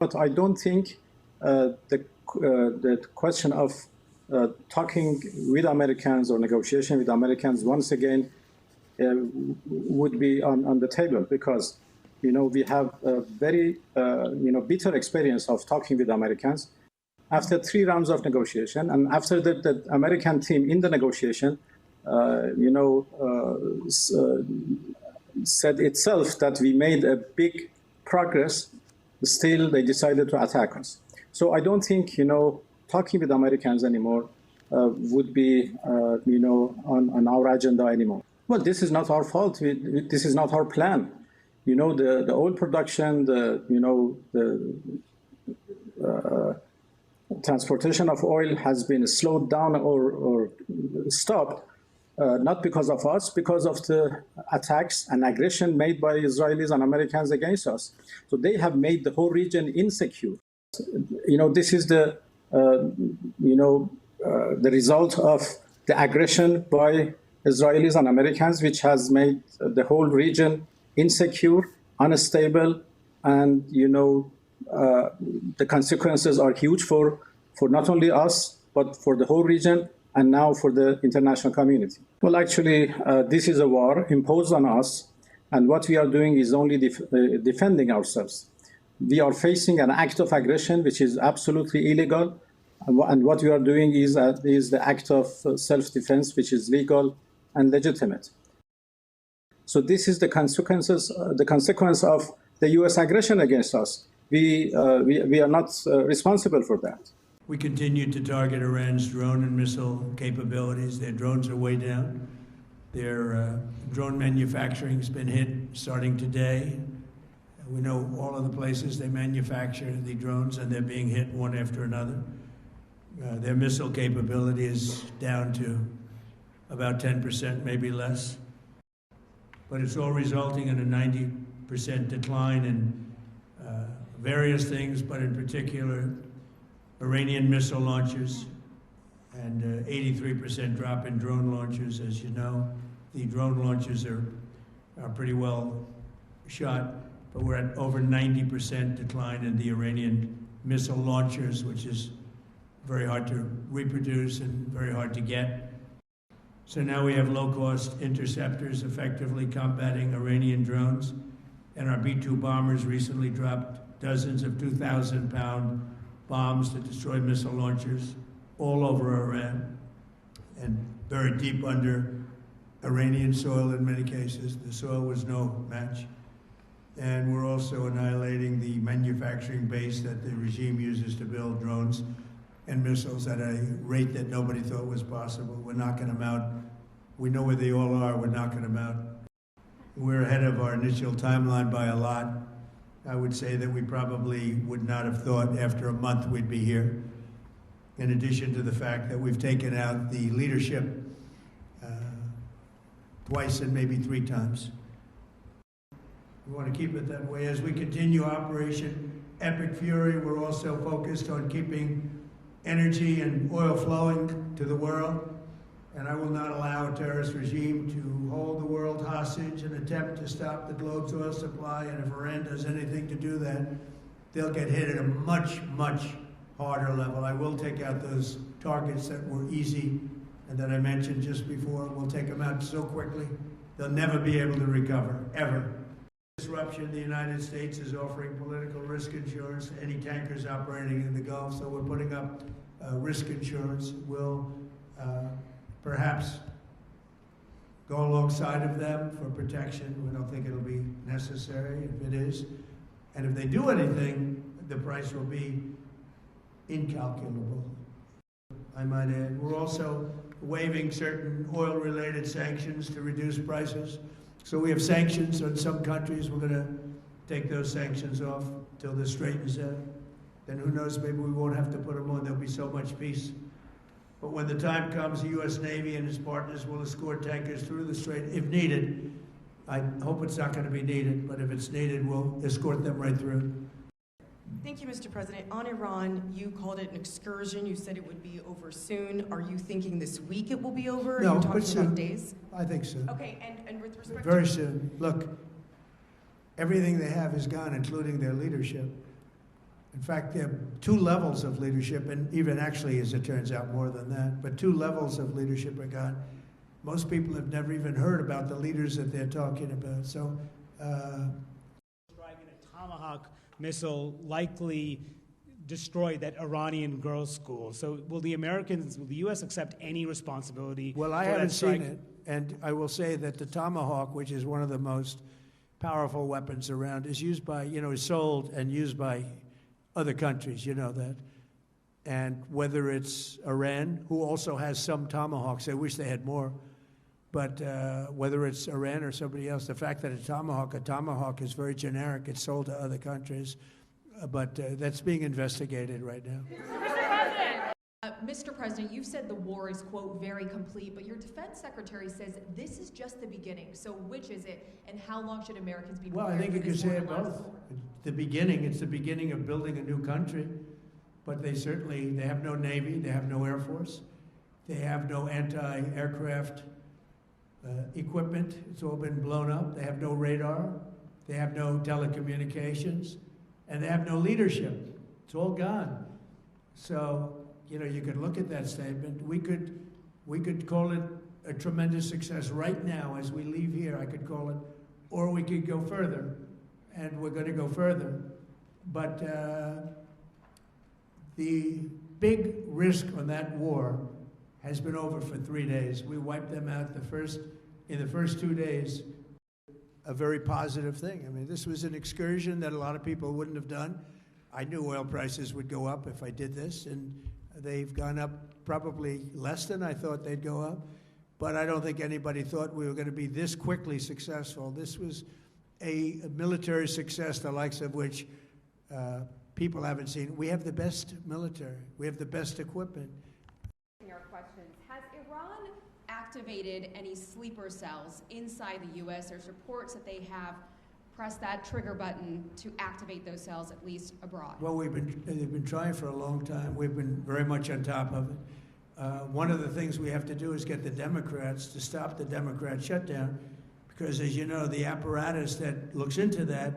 But I don't think the question of talking with Americans or negotiation with Americans once again would be on the table, because we have a very bitter experience of talking with Americans. After 3 rounds of negotiation, and after the American team in the negotiation, said itself that we made a big progress, still they decided to attack us. So I don't think talking with Americans anymore would be on our agenda anymore. Well, this is not our fault. This is not our plan. The oil production, the transportation of oil has been slowed down or stopped, not because of us, because of the attacks and aggression made by Israelis and Americans against us. So they have made the whole region insecure. This is the result of the aggression by Israelis and Americans, which has made the whole region insecure, unstable, and the consequences are huge for not only us, but for the whole region, and now for the international community. Well, actually, this is a war imposed on us, and what we are doing is only defending ourselves. We are facing an act of aggression which is absolutely illegal, and what we are doing is the act of self-defense, which is legal and legitimate. So this is the consequence of the U.S. aggression against us. We are not responsible for that. We continue to target Iran's drone and missile capabilities. Their drones are way down. Their drone manufacturing has been hit starting today. We know all of the places they manufacture the drones, and they're being hit one after another. Their missile capability is down to about 10%, maybe less. But it's all resulting in a 90% decline in various things, but in particular, Iranian missile launchers, and 83% drop in drone launchers. As you know, the drone launchers are pretty well shot, but we're at over 90% decline in the Iranian missile launchers, which is very hard to reproduce and very hard to get. So now we have low-cost interceptors effectively combating Iranian drones, and our B-2 bombers recently dropped dozens of 2,000-pound bombs to destroy missile launchers all over Iran and very deep under Iranian soil in many cases. The soil was no match. And we're also annihilating the manufacturing base that the regime uses to build drones and missiles at a rate that nobody thought was possible. We're knocking them out. We know where they all are. We're knocking them out. We're ahead of our initial timeline by a lot. I would say that we probably would not have thought after a month we'd be here, in addition to the fact that we've taken out the leadership twice and maybe 3 times. We want to keep it that way. As we continue Operation Epic Fury, we're also focused on keeping energy and oil flowing to the world. And I will not allow a terrorist regime to hold the world hostage and attempt to stop the globe's oil supply. And if Iran does anything to do that, they'll get hit at a much, much harder level. I will take out those targets that were easy and that I mentioned just before. We'll take them out so quickly, they'll never be able to recover, ever. Disruption, the United States is offering political risk insurance to any tankers operating in the Gulf, so we're putting up risk insurance. We'll perhaps go alongside of them for protection. We don't think it'll be necessary if it is. And if they do anything, the price will be incalculable, I might add. We're also waiving certain oil-related sanctions to reduce prices. So we have sanctions on some countries. We're going to take those sanctions off till this straightens out. Then who knows, maybe we won't have to put them on. There'll be so much peace. But when the time comes, the U.S. Navy and its partners will escort tankers through the strait if needed. I hope it's not going to be needed, but if it's needed, we'll escort them right through. Thank you, Mr. President. On Iran, you called it an excursion. You said it would be over soon. Are you thinking this week it will be over? No, Are you talking but soon. about days? I think so. Okay, and with respect Very to... soon. Look, everything they have is gone, including their leadership. In fact, there are two levels of leadership, and even actually, as it turns out, more than that, but two levels of leadership are gone. Most people have never even heard about the leaders that they're talking about. So, striking a Tomahawk missile likely destroy that Iranian girls' school. So will the U.S. accept any responsibility? Well, I for haven't that strike? seen it, and I will say that the Tomahawk, which is one of the most powerful weapons around, is used by, is sold and used by other countries, you know that. And whether it's Iran, who also has some Tomahawks, I wish they had more, but whether it's Iran or somebody else, the fact that a Tomahawk is very generic, it's sold to other countries, but that's being investigated right now. Mr. President, you've said the war is, quote, very complete, but your defense secretary says this is just the beginning. So which is it, and how long should Americans be prepared? Well, I think you for could this say war it to last both. for? It's the beginning of building a new country, but they have no Navy, they have no Air Force, they have no anti-aircraft equipment. It's all been blown up. They have no radar, they have no telecommunications, and they have no leadership. It's all gone. So, you could look at that statement. We could call it a tremendous success right now as we leave here, I could call it, or we could go further, and we're going to go further. But the big risk on that war has been over for 3 days. We wiped them out in the first 2 days. A very positive thing. I mean, this was an excursion that a lot of people wouldn't have done. I knew oil prices would go up if I did this, and they've gone up probably less than I thought they'd go up. But I don't think anybody thought we were going to be this quickly successful. This was a military success, the likes of which people haven't seen. We have the best military. We have the best equipment. Your questions. Has Iran activated any sleeper cells inside the U.S.? There's reports that they have pressed that trigger button to activate those cells, at least abroad. Well, they've been trying for a long time. We've been very much on top of it. One of the things we have to do is get the Democrats to stop the Democrat shutdown, because, as you know, the apparatus that looks into that,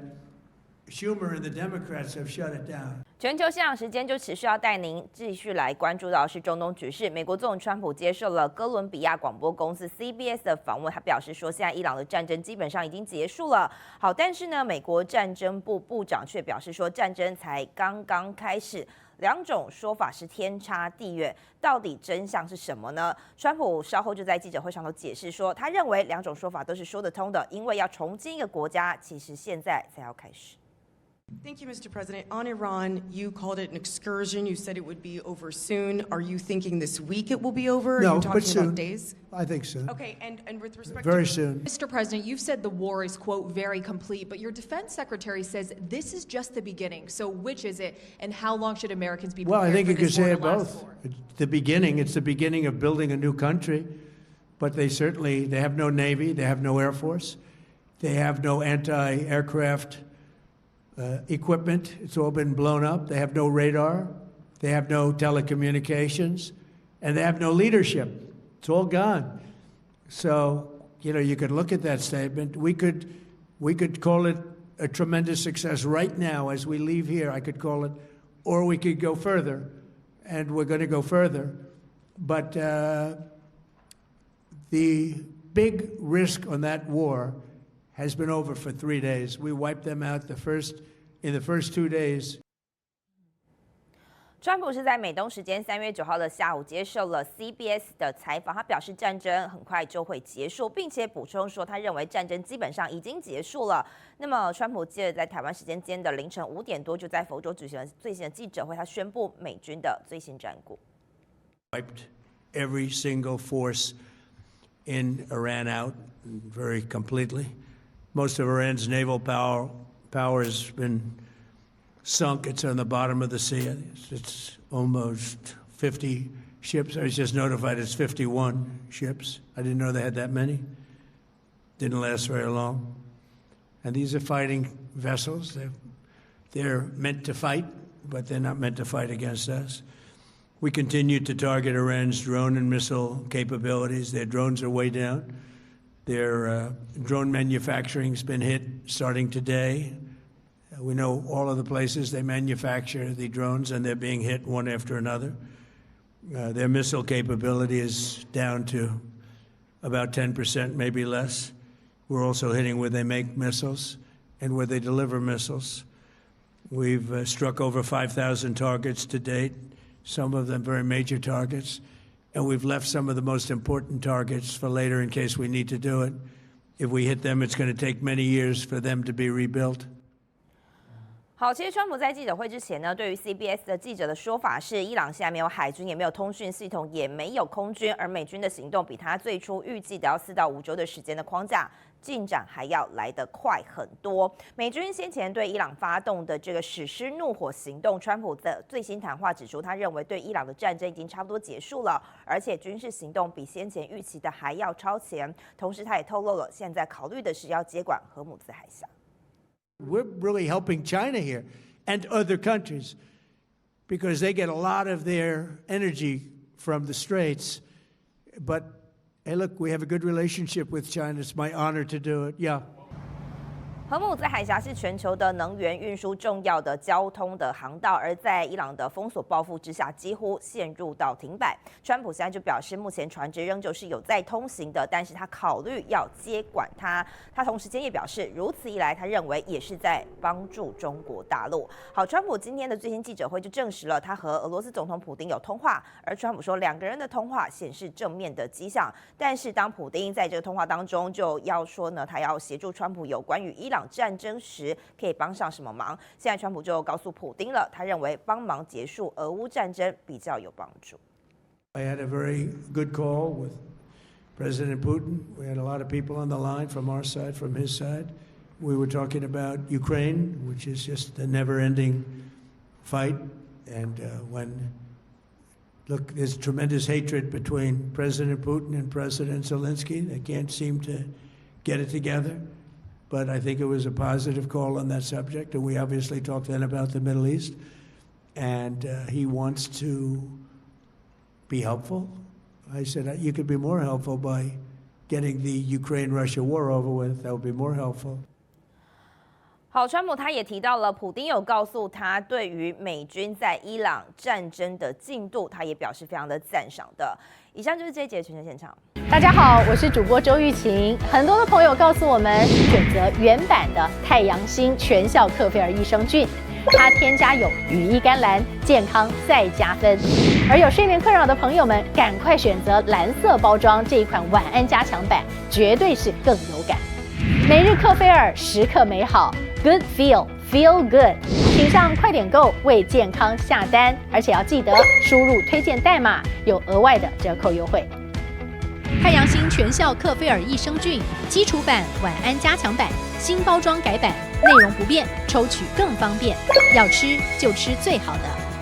Schumer and the Democrats have shut it down. 全球现场时间就持续要带您继续来关注到是中东局势。美国总统川普接受了哥伦比亚广播公司 CBS 的访问，他表示说，现在伊朗的战争基本上已经结束了。好，但是呢，美国战争部部长却表示说，战争才刚刚开始。两种说法是天差地远，到底真相是什么呢？川普稍后就在记者会上头解释说，他认为两种说法都是说得通的，因为要重建一个国家，其实现在才要开始。Thank you, Mr. President. On Iran, you called it an excursion. You said it would be over soon. Are you thinking this week it will be over? No, Are you talking but soon. about days? I think so. Okay, and with respect Very to soon. Mr. President, you've said the war is, quote, very complete, but your defense secretary says this is just the beginning. So which is it, and how long should Americans be prepared Well, I think for you could this war say to it last both. for? It's the beginning of building a new country, but they have no Navy, they have no Air Force, they have no anti-aircraft equipment. It's all been blown up. They have no radar, they have no telecommunications, and they have no leadership. It's all gone. So, you could look at that statement. We could call it a tremendous success right now as we leave here, I could call it, or we could go further, and we're going to go further. But the big risk on that war has been over for 3 days. We wiped them out in the first 2 days. 川普是在美东时间3月9号的下午接受了 CBS 的采访，他表示战争很快就会结束，并且补充说他认为战争基本上已经结束了。那么，川普接着在台湾时间今天的凌晨5点多就在佛州举行了最新的记者会，他宣布美军的最新战果。Wiped every single force in Iran out very completely. Most of Iran's naval power has been sunk. It's on the bottom of the sea. It's almost 50 ships. I was just notified it's 51 ships. I didn't know they had that many. Didn't last very long. And these are fighting vessels. They're meant to fight, but they're not meant to fight against us. We continue to target Iran's drone and missile capabilities. Their drones are way down. Their drone manufacturing's been hit starting today. We know all of the places they manufacture the drones, and they're being hit one after another. Their missile capability is down to about 10%, maybe less. We're also hitting where they make missiles and where they deliver missiles. We've struck over 5,000 targets to date, some of them very major targets, and we've left some of the most important targets for later in case we need to do it. If we hit them, it's going to take many years for them to be rebuilt. 好，其实川普在记者会之前呢，对于 CBS 的记者的说法是，伊朗现在没有海军，也没有通讯系统，也没有空军，而美军的行动比他最初预计的要4到5周的时间的框架进展还要来得快很多。美军先前对伊朗发动的这个史诗怒火行动，川普的最新谈话指出，他认为对伊朗的战争已经差不多结束了，而且军事行动比先前预期的还要超前。同时，他也透露了现在考虑的是要接管荷姆兹海峡。We're really helping China here and other countries because they get a lot of their energy from the Straits. But hey, look, we have a good relationship with China. It's my honor to do it. Yeah. 荷姆兹海峡是全球的能源运输重要的交通的航道，而在伊朗的封锁报复之下，几乎陷入到停摆。川普现在就表示，目前船只仍旧是有在通行的，但是他考虑要接管它。他同时间也表示，如此一来，他认为也是在帮助中国大陆。好，川普今天的最新记者会就证实了他和俄罗斯总统普丁有通话，而川普说两个人的通话显示正面的迹象。但是当普丁在这个通话当中就要说呢，他要协助川普有关于伊朗战争时可以帮上什么忙？现在川普就告诉普丁了，他认为帮忙结束俄乌战争比较有帮助。I had a very good call with President Putin. We had a lot of people on the line from our side, from his side. We were talking about Ukraine, which is just a never-ending fight. And look, there's tremendous hatred between President Putin and President Zelensky. They can't seem to get it together. But I think it was a positive call on that subject. And we obviously talked then about the Middle East. And he wants to be helpful. I said, you could be more helpful by getting the Ukraine-Russia war over with. That would be more helpful. 好，川普他也提到了，普丁有告诉他对于美军在伊朗战争的进度，他也表示非常的赞赏的。以上就是这一节的全球现场。大家好，我是主播周玉琴。很多的朋友告诉我们，选择原版的太阳星全效克菲尔益生菌，它添加有羽衣甘蓝，健康再加分。而有睡眠困扰的朋友们，赶快选择蓝色包装这一款晚安加强版，绝对是更有感。每日克菲尔，时刻美好 ，Good Feel Good， 请上快点购为健康下单，而且要记得输入推荐代码，有额外的折扣优惠。太阳星全效克菲尔益生菌基础版、晚安加强版，新包装改版，内容不变，抽取更方便。要吃就吃最好的。